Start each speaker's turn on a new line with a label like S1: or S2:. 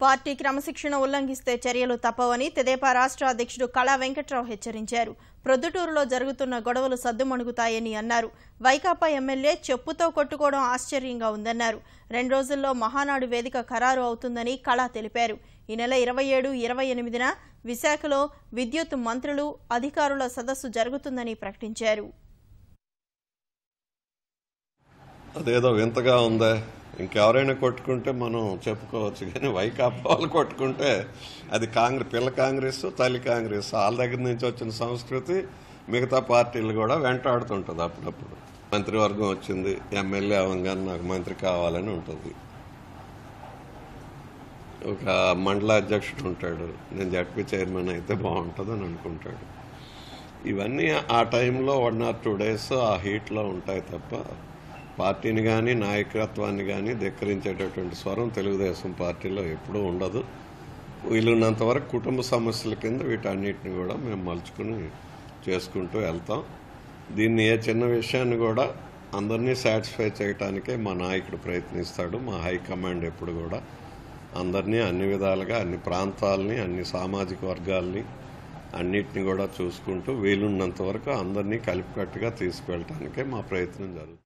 S1: Party క్రమశిక్షణ ఉల్లంఘిస్తే చర్యలు తప్పవని తెదేపా రాష్ట్ర అధ్యక్షుడు కళా వెంకట్రావు హెచ్చరించారు. ప్రొద్దుటూరులో జరుగుతున్న గొడవలు సద్దుమణుగుతాయని అన్నారు. వైకాపా ఎమ్మెల్యే చెప్పుతో కొట్టుకోవడం ఆశ్చర్యంగా ఉందన్నారు. 2 రోజుల్లో మహానాడు వేదిక ఖరారు అవుతుందని కళా తెలిపారు. ఈ నెల 27, 28న విశాఖలో విద్యుత్ మంత్రులు, అధికారుల సదస్సు జరుగుతుందని ప్రకటించారు.
S2: అదేదో వింతగా ఉందా, ఇంకెవరైనా కొట్టుకుంటే మనం చెప్పుకోవచ్చు, కానీ వైకాపా వాళ్ళు కొట్టుకుంటే అది పిల్ల కాంగ్రెస్, తల్లి కాంగ్రెస్ వాళ్ళ దగ్గర నుంచి వచ్చిన సంస్కృతి మిగతా పార్టీలు కూడా వెంటాడుతుంటుంది. అప్పుడప్పుడు మంత్రివర్గం వచ్చింది, ఎమ్మెల్యే అవ్వగానే నాకు మంత్రి కావాలని ఉంటుంది. ఒక మండల అధ్యక్షుడు ఉంటాడు, నేను జడ్పీ చైర్మన్ అయితే బాగుంటుందని అనుకుంటాడు. ఇవన్నీ ఆ టైంలో 1 or 2 days ఆ హీట్లో ఉంటాయి తప్ప పార్టీని కానీ నాయకత్వాన్ని కానీ ధిక్కరించేటటువంటి స్వరం తెలుగుదేశం పార్టీలో ఎప్పుడూ ఉండదు. వీలున్నంత వరకు కుటుంబ సమస్యల కింద వీటన్నిటిని కూడా మేము మలుచుకుని చేసుకుంటూ వెళ్తాం. దీన్ని ఏ చిన్న విషయాన్ని కూడా అందరినీ సాటిస్ఫై చేయడానికే మా నాయకుడు ప్రయత్నిస్తాడు. మా హైకమాండ్ ఎప్పుడు కూడా అందరినీ అన్ని విధాలుగా అన్ని ప్రాంతాలని అన్ని సామాజిక వర్గాల్ని అన్నిటిని కూడా చూసుకుంటూ వీలున్నంత వరకు అందరినీ కలిపికట్టుగా తీసుకువెళ్ళటానికే మా ప్రయత్నం జరుగుతుంది.